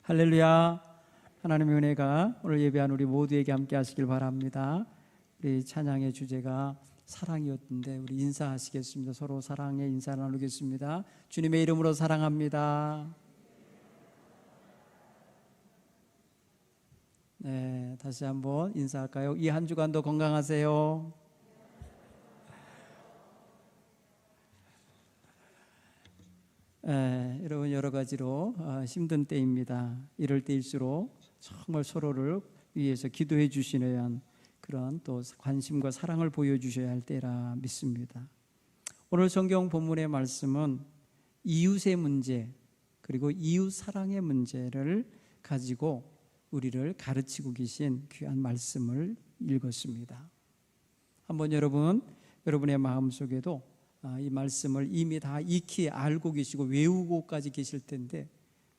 할렐루야. 하나님의 은혜가 오늘 예배한 우리 모두에게 함께 하시길 바랍니다. 우리 찬양의 주제가 사랑이었는데 우리 인사하시겠습니다. 서로 사랑의 인사 나누겠습니다. 주님의 이름으로 사랑합니다. 네, 다시 한번 인사할까요? 이 한 주간도 건강하세요. 여러분 여러 가지로 힘든 때입니다. 이럴 때일수록 정말 서로를 위해서 기도해 주시는 그런 또 관심과 사랑을 보여주셔야 할 때라 믿습니다. 오늘 성경 본문의 말씀은 이웃의 문제 그리고 이웃 사랑의 문제를 가지고 우리를 가르치고 계신 귀한 말씀을 읽었습니다. 한번 여러분의 마음속에도 이 말씀을 이미 다 익히 알고 계시고 외우고까지 계실 텐데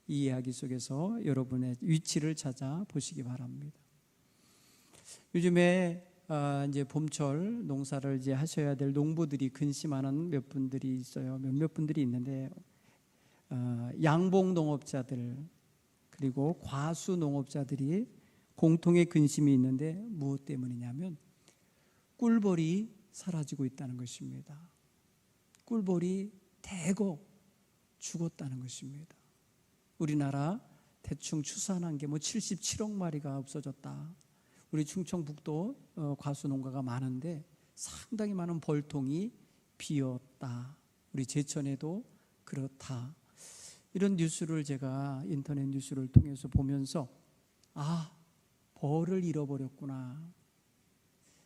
이 이야기 속에서 여러분의 위치를 찾아 보시기 바랍니다. 요즘에 이제 봄철 농사를 이제 하셔야 될 농부들이 근심하는 몇 분들이 있어요. 몇몇 분들이 있는데 양봉 농업자들 그리고 과수 농업자들이 공통의 근심이 있는데 무엇 때문이냐면 꿀벌이 사라지고 있다는 것입니다. 꿀벌이 대거 죽었다는 것입니다. 우리나라 대충 추산한 게 77억 마리가 없어졌다. 우리 충청북도 과수 농가가 많은데 상당히 많은 벌통이 비었다. 우리 제천에도 그렇다. 이런 뉴스를 제가 인터넷 뉴스를 통해서 보면서 벌을 잃어버렸구나.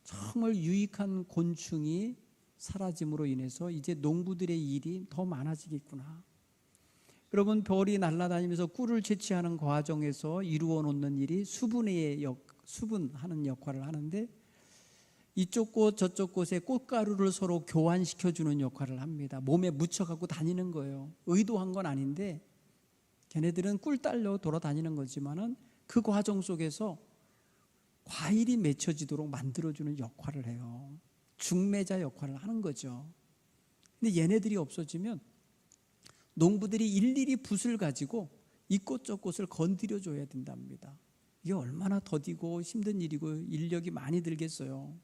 정말 유익한 곤충이 사라짐으로 인해서 이제 농부들의 일이 더 많아지겠구나. 여러분, 벌이 날아다니면서 꿀을 채취하는 과정에서 이루어 놓는 일이 수분하는 역할을 하는데 이쪽 꽃 저쪽 꽃에 꽃가루를 서로 교환시켜주는 역할을 합니다. 몸에 묻혀갖고 다니는 거예요. 의도한 건 아닌데 걔네들은 꿀 딸려 돌아다니는 거지만은 그 과정 속에서 과일이 맺혀지도록 만들어주는 역할을 해요. 중매자 역할을 하는 거죠. 근데 얘네들이 없어지면 농부들이 일일이 붓을 가지고 이 꽃 저 꽃을 건드려 줘야 된답니다. 이게 얼마나 더디고 힘든 일이고 인력이 많이 들겠어요.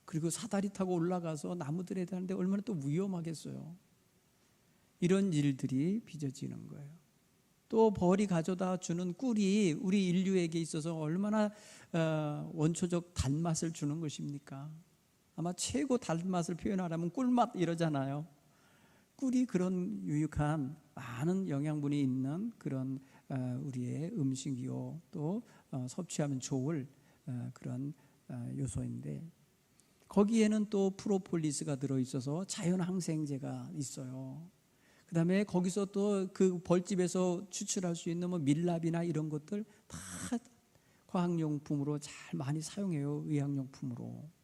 그리고 사다리 타고 올라가서 나무들에 대한데 얼마나 또 위험하겠어요. 이런 일들이 빚어지는 거예요. 또 벌이 가져다 주는 꿀이 우리 인류에게 있어서 얼마나 원초적 단맛을 주는 것입니까? 아마 최고 단맛을 표현하려면 꿀맛 이러잖아요. 꿀이 그런 유익한 많은 영양분이 있는 그런 우리의 음식이요 또 섭취하면 좋을 그런 요소인데 거기에는 또 프로폴리스가 들어있어서 자연항생제가 있어요. 그 다음에 거기서 또 그 벌집에서 추출할 수 있는 밀랍이나 이런 것들 다 과학용품으로 잘 많이 사용해요. 의학용품으로.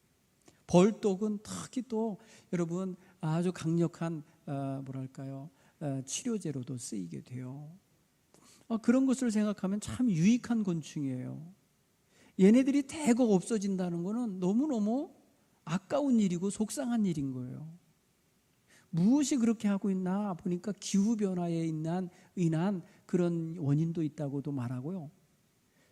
벌독은 특히 또 여러분 아주 강력한 치료제로도 쓰이게 돼요. 그런 것을 생각하면 참 유익한 곤충이에요. 얘네들이 대거 없어진다는 것은 너무너무 아까운 일이고 속상한 일인 거예요. 무엇이 그렇게 하고 있나 보니까 기후변화에 인한 그런 원인도 있다고도 말하고요.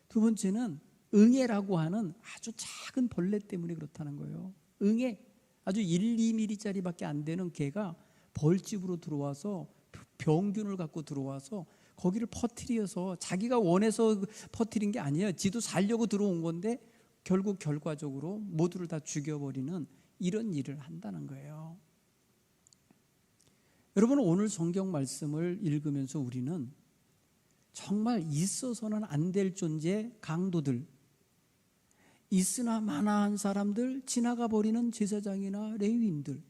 두 번째는 응애라고 하는 아주 작은 벌레 때문에 그렇다는 거예요. 응애, 아주 1, 2mm짜리밖에 안 되는 개가 벌집으로 들어와서 병균을 갖고 들어와서 거기를 퍼뜨려서 자기가 원해서 퍼뜨린 게 아니에요. 지도 살려고 들어온 건데 결국 결과적으로 모두를 다 죽여버리는 이런 일을 한다는 거예요. 여러분, 오늘 성경 말씀을 읽으면서 우리는 정말 있어서는 안 될 존재 강도들, 있으나 마나한 사람들, 지나가 버리는 제사장이나 레위인들,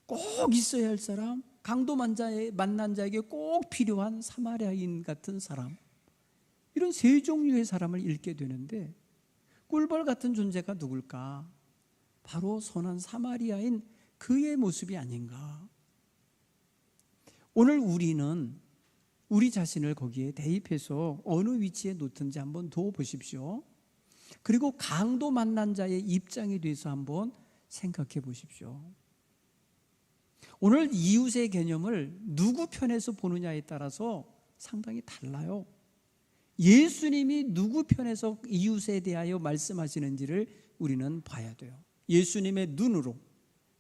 꼭 있어야 할 사람, 강도 만난 자에게 꼭 필요한 사마리아인 같은 사람, 이런 세 종류의 사람을 읽게 되는데 꿀벌 같은 존재가 누굴까? 바로 선한 사마리아인 그의 모습이 아닌가? 오늘 우리는 우리 자신을 거기에 대입해서 어느 위치에 놓든지 한번 두어보십시오. 그리고 강도 만난 자의 입장에 대해서 한번 생각해 보십시오. 오늘 이웃의 개념을 누구 편에서 보느냐에 따라서 상당히 달라요. 예수님이 누구 편에서 이웃에 대하여 말씀하시는지를 우리는 봐야 돼요. 예수님의 눈으로,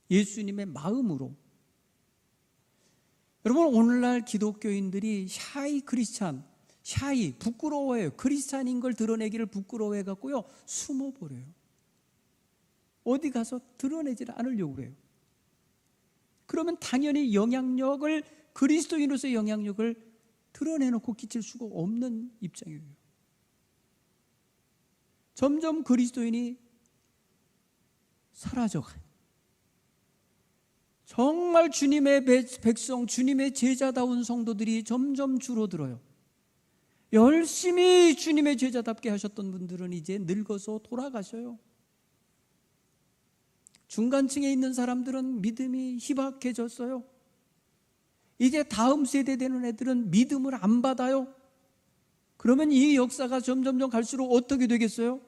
예수님의 마음으로. 여러분, 오늘날 기독교인들이 샤이 크리스찬, 샤이, 부끄러워해요. 크리스찬인 걸 드러내기를 부끄러워해 갖고요, 숨어버려요. 어디 가서 드러내지를 않으려고 그래요. 그러면 당연히 영향력을, 그리스도인으로서의 영향력을 드러내놓고 끼칠 수가 없는 입장이에요. 점점 그리스도인이 사라져가요. 정말 주님의 백성, 주님의 제자다운 성도들이 점점 줄어들어요. 열심히 주님의 제자답게 하셨던 분들은 이제 늙어서 돌아가셔요. 중간층에 있는 사람들은 믿음이 희박해졌어요. 이제 다음 세대 되는 애들은 믿음을 안 받아요. 그러면 이 역사가 점점점 갈수록 어떻게 되겠어요?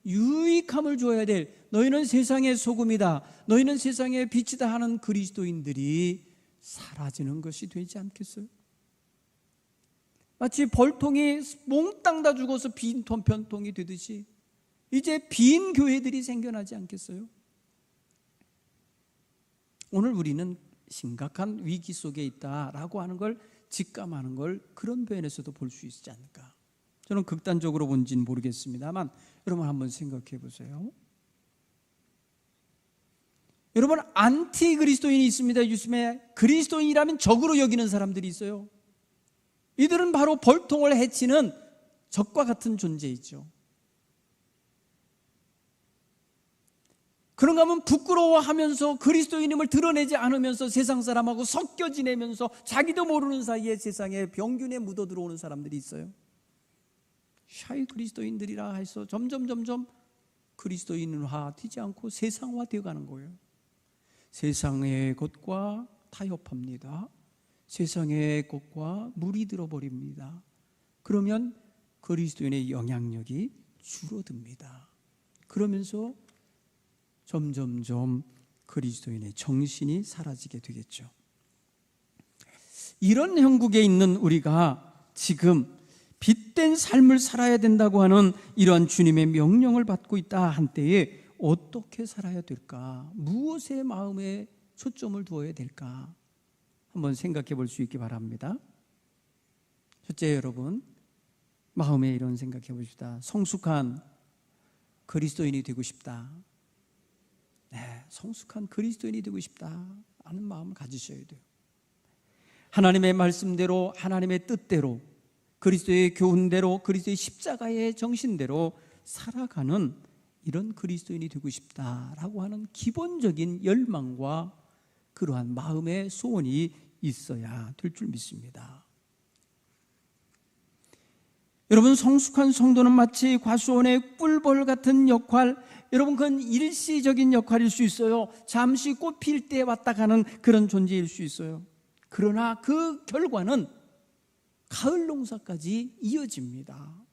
유익함을 줘야 될, 너희는 세상의 소금이다, 너희는 세상의 빛이다 하는 그리스도인들이 사라지는 것이 되지 않겠어요? 마치 벌통이 몽땅 다 죽어서 빈 편통이 되듯이 이제 빈 교회들이 생겨나지 않겠어요? 오늘 우리는 심각한 위기 속에 있다라고 하는 걸 직감하는 걸 그런 면에서도 볼 수 있지 않을까. 저는 극단적으로 본지는 모르겠습니다만 여러분 한번 생각해 보세요. 여러분, 안티 그리스도인이 있습니다. 요즘에 그리스도인이라면 적으로 여기는 사람들이 있어요. 이들은 바로 벌통을 해치는 적과 같은 존재이죠. 그런가 하면 부끄러워하면서 그리스도인임을 드러내지 않으면서 세상 사람하고 섞여 지내면서 자기도 모르는 사이에 세상에 병균에 묻어 들어오는 사람들이 있어요. 샤이 그리스도인들이라 해서 점점 그리스도인화 되지 않고 세상화 되어가는 거예요. 세상의 것과 타협합니다. 세상의 것과 물이 들어버립니다. 그러면 그리스도인의 영향력이 줄어듭니다. 그러면서 점점점 그리스도인의 정신이 사라지게 되겠죠. 이런 형국에 있는 우리가 지금 빛된 삶을 살아야 된다고 하는 이러한 주님의 명령을 받고 있다 한때에 어떻게 살아야 될까? 무엇에 마음에 초점을 두어야 될까? 한번 생각해 볼 수 있기 바랍니다. 첫째, 여러분, 마음에 이런 생각해 봅시다. 성숙한 그리스도인이 되고 싶다. 네, 성숙한 그리스도인이 되고 싶다 하는 마음을 가지셔야 돼요. 하나님의 말씀대로, 하나님의 뜻대로, 그리스도의 교훈대로, 그리스도의 십자가의 정신대로 살아가는 이런 그리스도인이 되고 싶다라고 하는 기본적인 열망과 그러한 마음의 소원이 있어야 될 줄 믿습니다. 여러분, 성숙한 성도는 마치 과수원의 꿀벌 같은 역할, 여러분, 그건 일시적인 역할일 수 있어요. 잠시 꽃 필 때 왔다 가는 그런 존재일 수 있어요. 그러나 그 결과는 가을 농사까지 이어집니다.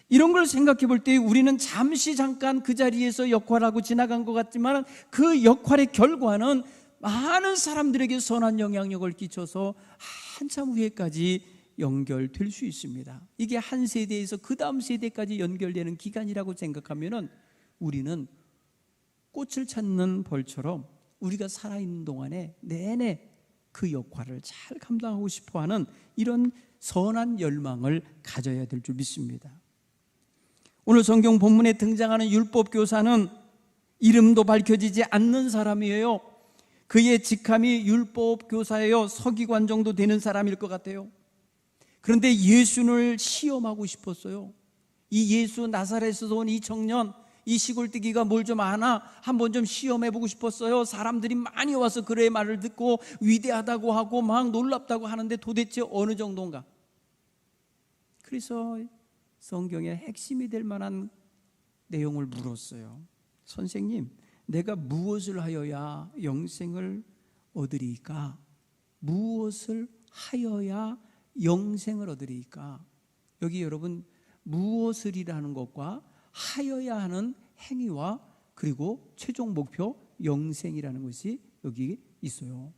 이런 걸 생각해 볼 때 우리는 잠시 잠깐 그 자리에서 역할하고 지나간 것 같지만 그 역할의 결과는 많은 사람들에게 선한 영향력을 끼쳐서 한참 후에까지 연결될 수 있습니다. 이게 한 세대에서 그 다음 세대까지 연결되는 기간이라고 생각하면 우리는 꽃을 찾는 벌처럼 우리가 살아있는 동안에 내내 그 역할을 잘 감당하고 싶어하는 이런 선한 열망을 가져야 될 줄 믿습니다. 오늘 성경 본문에 등장하는 율법교사는 이름도 밝혀지지 않는 사람이에요. 그의 직함이 율법교사예요. 서기관 정도 되는 사람일 것 같아요. 그런데 예수를 시험하고 싶었어요. 이 예수 나사렛에서 온 이 청년, 이 시골뜨기가 뭘 좀 아나 한번 좀 시험해보고 싶었어요. 사람들이 많이 와서 그의 말을 듣고 위대하다고 하고 막 놀랍다고 하는데 도대체 어느 정도인가? 그래서 성경의 핵심이 될 만한 내용을 물었어요. 선생님, 내가 무엇을 하여야 영생을 얻으리까? 무엇을 하여야 영생을 얻으리까? 여기 여러분, 무엇을이라는 것과 하여야 하는 행위와 그리고 최종 목표 영생이라는 것이 여기 있어요.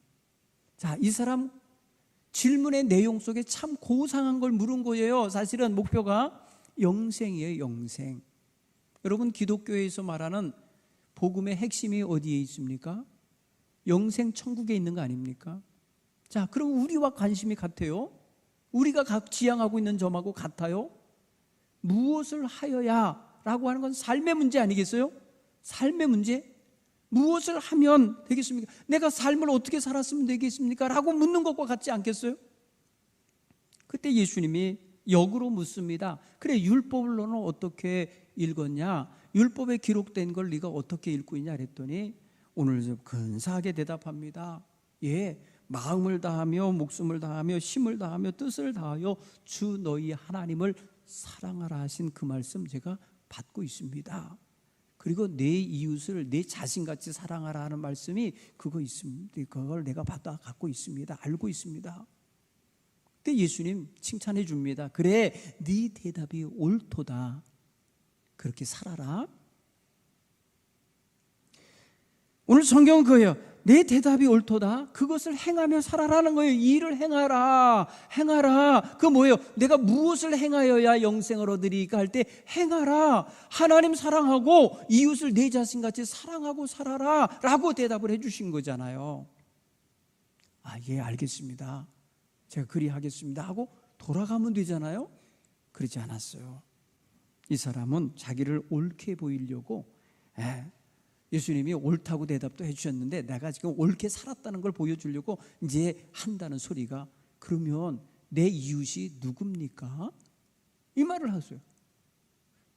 자, 이 사람 질문의 내용 속에 참 고상한 걸 물은 거예요. 사실은 목표가 영생이에요. 영생. 여러분, 기독교에서 말하는 복음의 핵심이 어디에 있습니까? 영생 천국에 있는 거 아닙니까? 자, 그럼 우리와 관심이 같아요? 우리가 각 지향하고 있는 점하고 같아요? 무엇을 하여야 라고 하는 건 삶의 문제 아니겠어요? 삶의 문제? 무엇을 하면 되겠습니까? 내가 삶을 어떻게 살았으면 되겠습니까? 라고 묻는 것과 같지 않겠어요? 그때 예수님이 역으로 묻습니다. 그래, 율법을 너는 어떻게 읽었냐? 율법에 기록된 걸 네가 어떻게 읽고 있냐? 그랬더니 오늘 좀 근사하게 대답합니다. 예, 마음을 다하며 목숨을 다하며 힘을 다하며 뜻을 다하여 주 너희 하나님을 사랑하라 하신 그 말씀 제가 받고 있습니다. 그리고 내 이웃을 내 자신같이 사랑하라 하는 말씀이 그거 있습니다. 그걸 내가 받아 갖고 있습니다. 알고 있습니다. 그때 예수님 칭찬해 줍니다. 그래, 네 대답이 옳도다. 그렇게 살아라. 오늘 성경은 그거예요. 내 대답이 옳도다. 그것을 행하며 살아라는 거예요. 이 일을 행하라. 행하라. 그 뭐예요? 내가 무엇을 행하여야 영생을 얻으리까 할 때 행하라. 하나님 사랑하고 이웃을 내 자신같이 사랑하고 살아라 라고 대답을 해 주신 거잖아요. 아, 예, 알겠습니다. 제가 그리하겠습니다 하고 돌아가면 되잖아요. 그러지 않았어요. 이 사람은 자기를 옳게 보이려고 예수님이 옳다고 대답도 해주셨는데 내가 지금 옳게 살았다는 걸 보여주려고 이제 한다는 소리가, 그러면 내 이웃이 누굽니까? 이 말을 하세요.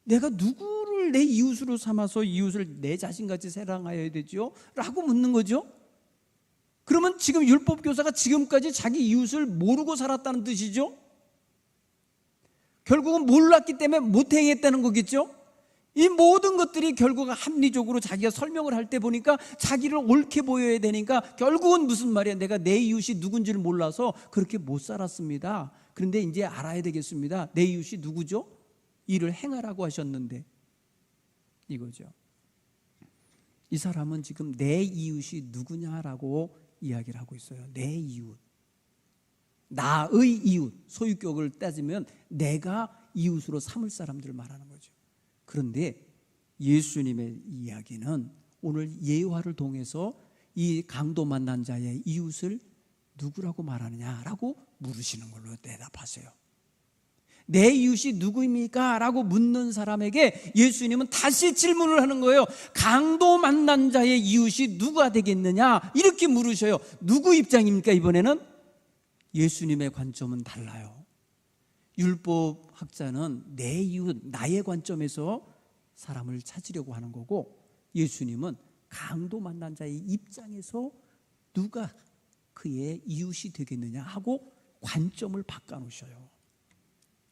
내가 누구를 내 이웃으로 삼아서 이웃을 내 자신같이 사랑하여야 되죠? 라고 묻는 거죠. 그러면 지금 율법교사가 지금까지 자기 이웃을 모르고 살았다는 뜻이죠. 결국은 몰랐기 때문에 못 행했다는 거겠죠. 이 모든 것들이 결국은 합리적으로 자기가 설명을 할 때 보니까 자기를 옳게 보여야 되니까 결국은 무슨 말이야? 내가 내 이웃이 누군지를 몰라서 그렇게 못 살았습니다. 그런데 이제 알아야 되겠습니다. 내 이웃이 누구죠? 일을 행하라고 하셨는데 이거죠. 이 사람은 지금 내 이웃이 누구냐라고 이야기를 하고 있어요. 내 이웃. 나의 이웃. 소유격을 따지면 내가 이웃으로 삼을 사람들을 말하는 거죠. 그런데 예수님의 이야기는 오늘 예화를 통해서 이 강도 만난 자의 이웃을 누구라고 말하느냐라고 물으시는 걸로 대답하세요. 내 이웃이 누구입니까? 라고 묻는 사람에게 예수님은 다시 질문을 하는 거예요. 강도 만난 자의 이웃이 누가 되겠느냐? 이렇게 물으셔요. 누구 입장입니까? 이번에는 예수님의 관점은 달라요. 율법학자는 내 이웃, 나의 관점에서 사람을 찾으려고 하는 거고, 예수님은 강도 만난 자의 입장에서 누가 그의 이웃이 되겠느냐 하고 관점을 바꿔놓으셔요.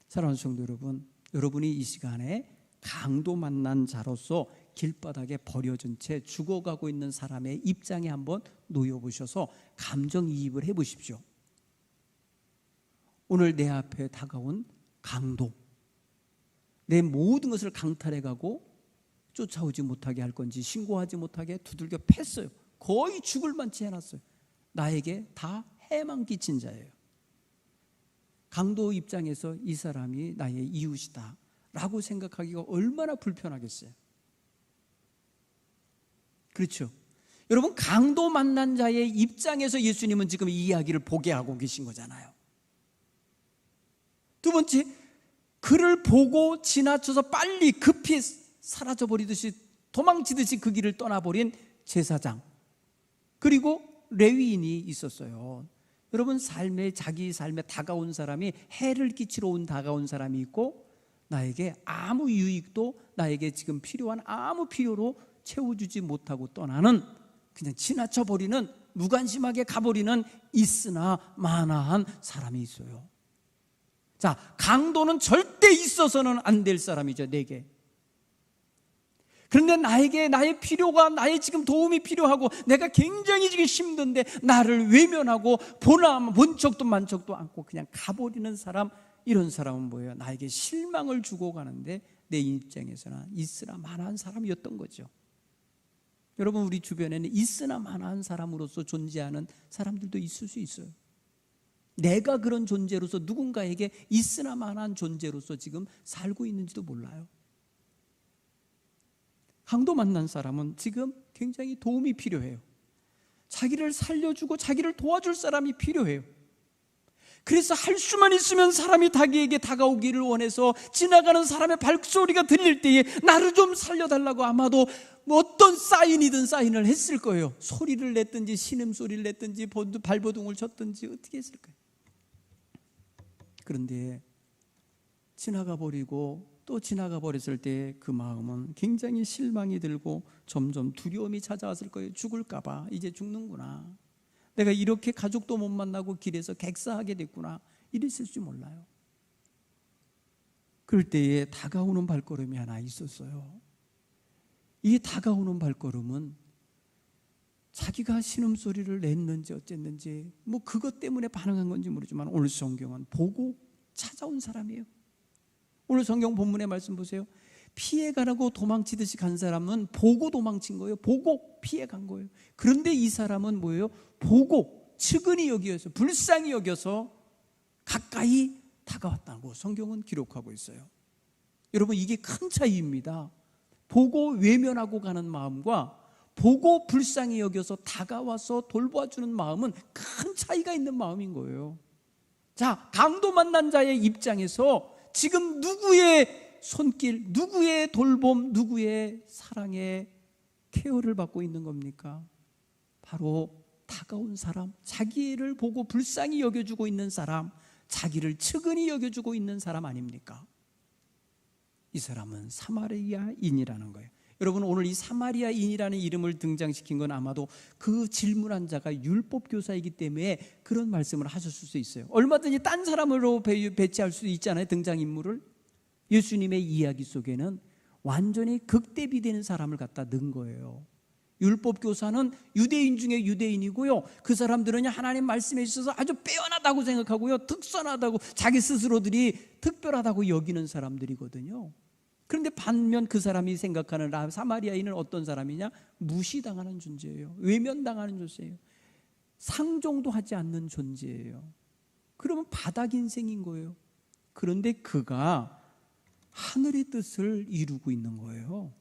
사랑하는 성도 여러분, 여러분이 이 시간에 강도 만난 자로서 길바닥에 버려진 채 죽어가고 있는 사람의 입장에 한번 놓여보셔서 감정이입을 해보십시오. 오늘 내 앞에 다가온 강도, 내 모든 것을 강탈해가고 쫓아오지 못하게 할 건지 신고하지 못하게 두들겨 팼어요. 거의 죽을 만치 해놨어요. 나에게 다 해만 끼친 자예요. 강도 입장에서 이 사람이 나의 이웃이다 라고 생각하기가 얼마나 불편하겠어요. 그렇죠? 여러분, 강도 만난 자의 입장에서 예수님은 지금 이 이야기를 보게 하고 계신 거잖아요. 두 번째, 그를 보고 지나쳐서 빨리 급히 사라져버리듯이 도망치듯이 그 길을 떠나버린 제사장, 그리고 레위인이 있었어요. 여러분, 자기 삶에 다가온 사람이 해를 끼치러 다가온 사람이 있고, 나에게 아무 유익도 나에게 지금 필요한 아무 필요로 채워주지 못하고 떠나는, 그냥 지나쳐버리는, 무관심하게 가버리는 있으나 마나한 사람이 있어요. 자, 강도는 절대 있어서는 안 될 사람이죠, 내게. 그런데 나에게 나의 필요가, 나의 지금 도움이 필요하고 내가 굉장히 지금 힘든데 나를 외면하고 본 척도 만 척도 않고 그냥 가버리는 사람, 이런 사람은 뭐예요? 나에게 실망을 주고 가는데 내 입장에서는 있으나 마나한 사람이었던 거죠. 여러분, 우리 주변에는 있으나 마나한 사람으로서 존재하는 사람들도 있을 수 있어요. 내가 그런 존재로서 누군가에게 있으나 마나한 존재로서 지금 살고 있는지도 몰라요. 강도 만난 사람은 지금 굉장히 도움이 필요해요. 자기를 살려주고 자기를 도와줄 사람이 필요해요. 그래서 할 수만 있으면 사람이 자기에게 다가오기를 원해서 지나가는 사람의 발소리가 들릴 때에 나를 좀 살려달라고 아마도 어떤 사인이든 사인을 했을 거예요. 소리를 냈든지 신음소리를 냈든지 발버둥을 쳤든지 어떻게 했을 거예요. 그런데 지나가 버리고 또 지나가 버렸을 때 그 마음은 굉장히 실망이 들고 점점 두려움이 찾아왔을 거예요. 죽을까 봐. 이제 죽는구나. 내가 이렇게 가족도 못 만나고 길에서 객사하게 됐구나. 이랬을지 몰라요. 그럴 때에 다가오는 발걸음이 하나 있었어요. 이 다가오는 발걸음은 자기가 신음소리를 냈는지 어쨌는지 뭐 그것 때문에 반응한 건지 모르지만 오늘 성경은 보고 찾아온 사람이에요. 오늘 성경 본문의 말씀 보세요. 피해가라고 도망치듯이 간 사람은 보고 도망친 거예요. 보고 피해간 거예요. 그런데 이 사람은 뭐예요? 보고 측은히 여겨서 불쌍히 여겨서 가까이 다가왔다고 성경은 기록하고 있어요. 여러분, 이게 큰 차이입니다. 보고 외면하고 가는 마음과 보고 불쌍히 여겨서 다가와서 돌봐주는 마음은 큰 차이가 있는 마음인 거예요. 자, 강도 만난 자의 입장에서 지금 누구의 손길, 누구의 돌봄, 누구의 사랑의 케어를 받고 있는 겁니까? 바로 다가온 사람, 자기를 보고 불쌍히 여겨주고 있는 사람, 자기를 측은히 여겨주고 있는 사람 아닙니까? 이 사람은 사마리아인이라는 거예요. 여러분, 오늘 이 사마리아인이라는 이름을 등장시킨 건 아마도 그 질문한 자가 율법교사이기 때문에 그런 말씀을 하셨을 수 있어요. 얼마든지 딴 사람으로 배치할 수도 있잖아요. 등장인물을. 예수님의 이야기 속에는 완전히 극대비되는 사람을 갖다 넣은 거예요. 율법교사는 유대인 중에 유대인이고요, 그 사람들은 하나님 말씀에 있어서 아주 빼어나다고 생각하고요, 특선하다고, 자기 스스로들이 특별하다고 여기는 사람들이거든요. 그런데 반면 그 사람이 생각하는 사마리아인은 어떤 사람이냐? 무시당하는 존재예요. 외면당하는 존재예요. 상종도 하지 않는 존재예요. 그러면 바닥 인생인 거예요. 그런데 그가 하늘의 뜻을 이루고 있는 거예요.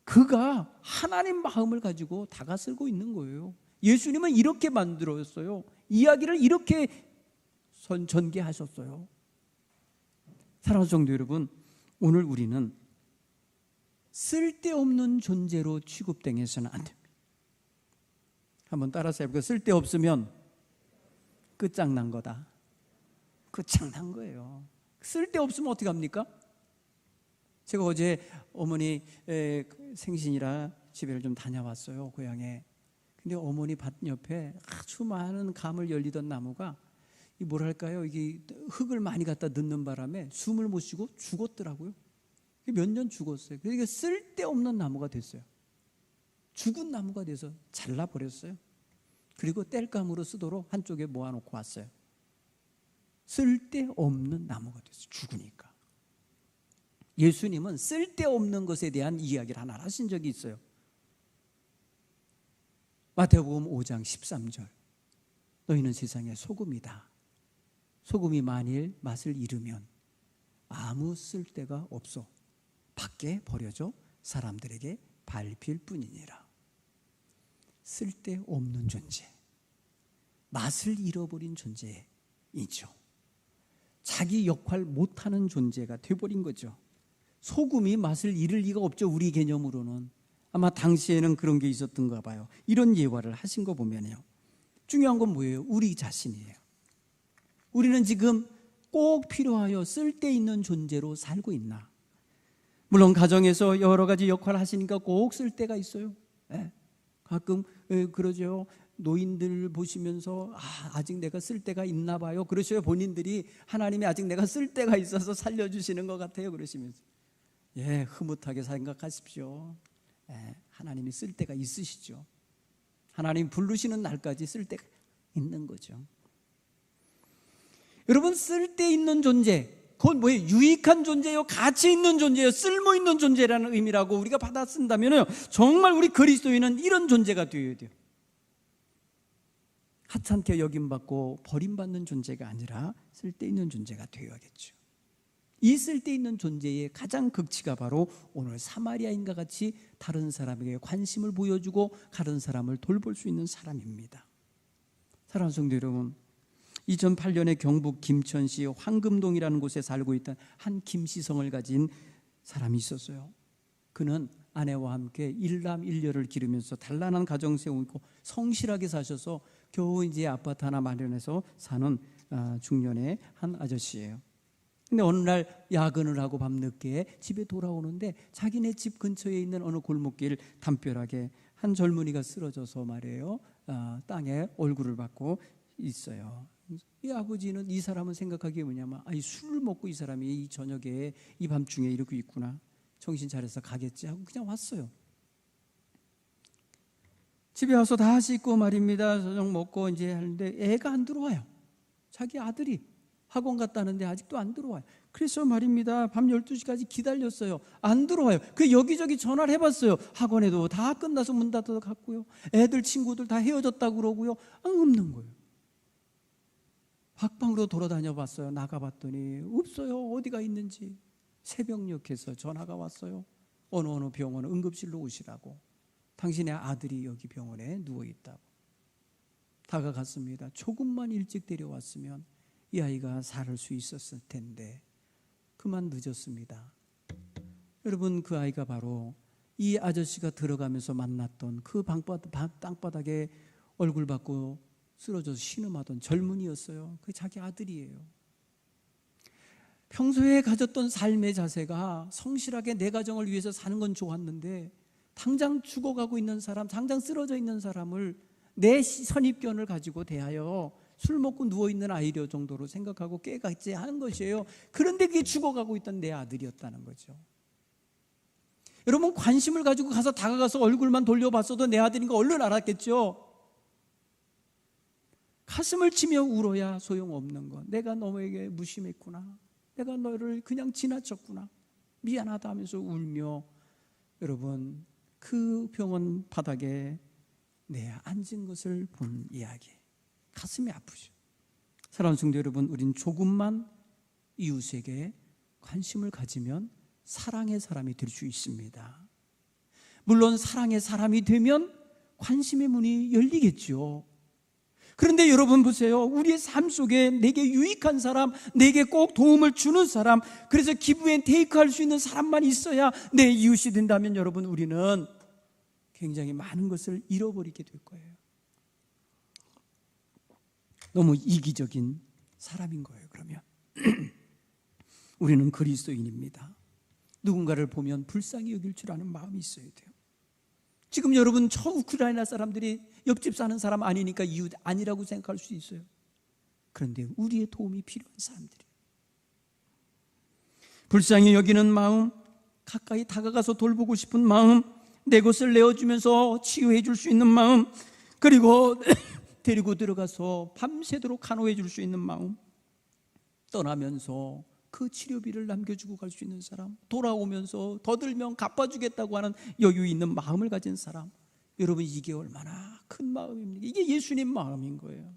그가 하나님 마음을 가지고 다가서고 있는 거예요. 예수님은 이렇게 만들었어요. 이야기를 이렇게 전개하셨어요. 사랑하는 성도 여러분, 오늘 우리는 쓸데없는 존재로 취급당해서는 안 됩니다. 한번 따라서 해볼까요? 쓸데없으면 끝장난 거다. 끝장난 거예요. 쓸데없으면 어떻게 합니까? 제가 어제 어머니 생신이라 집에를 좀 다녀왔어요, 고향에. 근데 어머니 밭 옆에 아주 많은 감을 열리던 나무가 뭐랄까요, 이게 흙을 많이 갖다 넣는 바람에 숨을 못 쉬고 죽었더라고요. 몇 년 죽었어요. 그러니까 쓸데없는 나무가 됐어요. 죽은 나무가 돼서 잘라버렸어요. 그리고 땔감으로 쓰도록 한쪽에 모아놓고 왔어요. 쓸데없는 나무가 됐어요. 죽으니까. 예수님은 쓸데없는 것에 대한 이야기를 하나 하신 적이 있어요. 마태복음 5장 13절. 너희는 세상의 소금이다. 소금이 만일 맛을 잃으면 아무 쓸데가 없어 밖에 버려져 사람들에게 밟힐 뿐이니라. 쓸데없는 존재, 맛을 잃어버린 존재이죠. 자기 역할 못하는 존재가 돼버린 거죠. 소금이 맛을 잃을 리가 없죠. 우리 개념으로는. 아마 당시에는 그런 게 있었던가 봐요. 이런 예화를 하신 거 보면요, 중요한 건 뭐예요? 우리 자신이에요. 우리는 지금 꼭 필요하여 쓸데있는 존재로 살고 있나? 물론 가정에서 여러 가지 역할을 하시니까 꼭 쓸데가 있어요. 가끔 그러죠. 노인들 보시면서 아직 내가 쓸데가 있나 봐요. 그러셔요. 본인들이 하나님이 아직 내가 쓸데가 있어서 살려주시는 것 같아요. 그러시면서 흐뭇하게 생각하십시오. 하나님이 쓸데가 있으시죠. 하나님 부르시는 날까지 쓸데가 있는 거죠. 여러분, 쓸데있는 존재, 그건 뭐예요? 유익한 존재요, 가치 있는 존재요, 쓸모 있는 존재라는 의미라고 우리가 받아 쓴다면 정말 우리 그리스도인은 이런 존재가 되어야 돼요. 하찮게 여김받고 버림받는 존재가 아니라 쓸데있는 존재가 되어야겠죠. 이 쓸데있는 존재의 가장 극치가 바로 오늘 사마리아인과 같이 다른 사람에게 관심을 보여주고 다른 사람을 돌볼 수 있는 사람입니다. 사랑하는 성도 여러분, 2008년에 경북 김천시 황금동이라는 곳에 살고 있던 한 김시성을 가진 사람이 있었어요. 그는 아내와 함께 일남일녀를 기르면서 단란한 가정 세우고 성실하게 사셔서 겨우 이제 아파트 하나 마련해서 사는 중년의 한 아저씨예요. 근데 어느 날 야근을 하고 밤늦게 집에 돌아오는데 자기네 집 근처에 있는 어느 골목길 담벼락에 한 젊은이가 쓰러져서 말이에요, 땅에 얼굴을 받고 있어요. 이 아버지는 이 사람은 생각하기에 뭐냐면, 아니 술을 먹고 이 사람이 이 저녁에 이 밤중에 이러고 있구나, 정신 차려서 가겠지 하고 그냥 왔어요. 집에 와서 다 씻고 말입니다. 저녁 먹고 이제 하는데 애가 안 들어와요. 자기 아들이 학원 갔다는데 아직도 안 들어와요. 그래서 말입니다, 밤 12시까지 기다렸어요. 안 들어와요. 그 여기저기 전화를 해봤어요. 학원에도 다 끝나서 문 닫아서 갔고요. 애들 친구들 다 헤어졌다고 그러고요. 없는 거예요. 밖방으로 돌아다녀 봤어요. 나가봤더니 없어요. 어디가 있는지. 새벽녘에서 전화가 왔어요. 어느 병원 응급실로 오시라고. 당신의 아들이 여기 병원에 누워있다고. 다가갔습니다. 조금만 일찍 데려왔으면 이 아이가 살 수 있었을 텐데 그만 늦었습니다. 여러분, 그 아이가 바로 이 아저씨가 들어가면서 만났던 그 땅바닥에 얼굴 받고 쓰러져서 신음하던 젊은이였어요. 그게 자기 아들이에요. 평소에 가졌던 삶의 자세가 성실하게 내 가정을 위해서 사는 건 좋았는데 당장 죽어가고 있는 사람, 당장 쓰러져 있는 사람을 내 선입견을 가지고 대하여 술 먹고 누워있는 아이려 정도로 생각하고 깨닫지 하는 것이에요. 그런데 그게 죽어가고 있던 내 아들이었다는 거죠. 여러분, 관심을 가지고 가서 다가가서 얼굴만 돌려봤어도 내 아들인 거 얼른 알았겠죠. 가슴을 치며 울어야 소용없는 것. 내가 너에게 무심했구나, 내가 너를 그냥 지나쳤구나, 미안하다 하면서 울며 여러분 그 병원 바닥에 내 앉은 것을 본 이야기, 가슴이 아프죠. 사랑하는 성도 여러분, 우린 조금만 이웃에게 관심을 가지면 사랑의 사람이 될 수 있습니다. 물론 사랑의 사람이 되면 관심의 문이 열리겠죠. 그런데 여러분 보세요. 우리의 삶 속에 내게 유익한 사람, 내게 꼭 도움을 주는 사람, 그래서 기브앤테이크할 수 있는 사람만 있어야 내 이웃이 된다면 여러분, 우리는 굉장히 많은 것을 잃어버리게 될 거예요. 너무 이기적인 사람인 거예요. 그러면 우리는 그리스도인입니다. 누군가를 보면 불쌍히 여길 줄 아는 마음이 있어야 돼요. 지금 여러분 저 우크라이나 사람들이 옆집 사는 사람 아니니까 이웃 아니라고 생각할 수 있어요. 그런데 우리의 도움이 필요한 사람들이에요. 불쌍히 여기는 마음, 가까이 다가가서 돌보고 싶은 마음, 내 것을 내어주면서 치유해 줄 수 있는 마음, 그리고 데리고 들어가서 밤새도록 간호해 줄 수 있는 마음, 떠나면서 그 치료비를 남겨주고 갈 수 있는 사람, 돌아오면서 더 들면 갚아주겠다고 하는 여유 있는 마음을 가진 사람, 여러분 이게 얼마나 큰 마음입니까? 이게 예수님 마음인 거예요.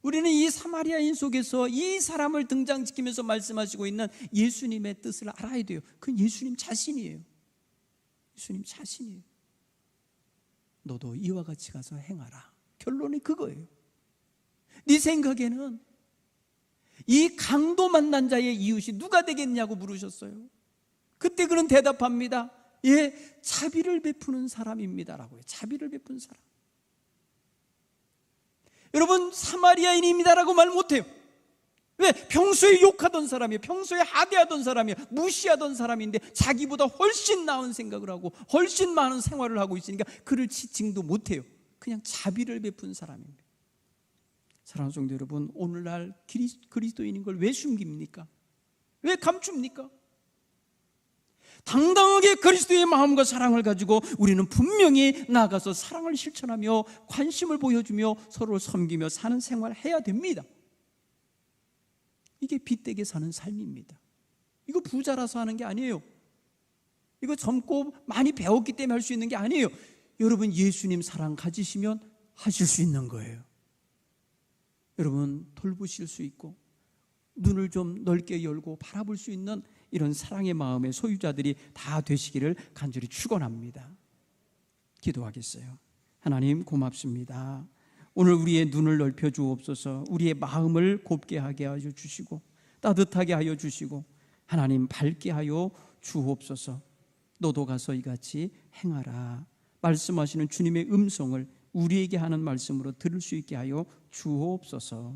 우리는 이 사마리아인 속에서 이 사람을 등장시키면서 말씀하시고 있는 예수님의 뜻을 알아야 돼요. 그건 예수님 자신이에요. 예수님 자신이에요. 너도 이와 같이 가서 행하라. 결론이 그거예요. 네 생각에는 이 강도 만난 자의 이웃이 누가 되겠냐고 물으셨어요. 그때 그는 대답합니다. 예, 자비를 베푸는 사람입니다라고요. 자비를 베푸는 사람. 여러분, 사마리아인입니다라고 말 못해요. 왜? 평소에 욕하던 사람이에요. 평소에 하대하던 사람이에요. 무시하던 사람인데 자기보다 훨씬 나은 생각을 하고 훨씬 많은 생활을 하고 있으니까 그를 지칭도 못해요. 그냥 자비를 베푼 사람입니다. 사랑하는 성도 여러분, 오늘날 그리스도인인 걸 왜 숨깁니까? 왜 감춥니까? 당당하게 그리스도의 마음과 사랑을 가지고 우리는 분명히 나아가서 사랑을 실천하며 관심을 보여주며 서로를 섬기며 사는 생활을 해야 됩니다. 이게 빚되게 사는 삶입니다. 이거 부자라서 하는 게 아니에요. 이거 젊고 많이 배웠기 때문에 할 수 있는 게 아니에요. 여러분 예수님 사랑 가지시면 하실 수 있는 거예요. 여러분 돌보실 수 있고 눈을 좀 넓게 열고 바라볼 수 있는 이런 사랑의 마음의 소유자들이 다 되시기를 간절히 축원합니다. 기도하겠어요. 하나님 고맙습니다. 오늘 우리의 눈을 넓혀 주옵소서. 우리의 마음을 곱게 하게 하여 주시고 따뜻하게 하여 주시고 하나님 밝게 하여 주옵소서. 너도 가서 이같이 행하라 말씀하시는 주님의 음성을 우리에게 하는 말씀으로 들을 수 있게 하여 주옵소서.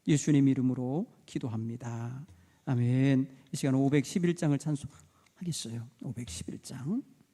예수님 이름으로 기도합니다. 아멘. 이 시간 511장을 찬송하겠어요. 511장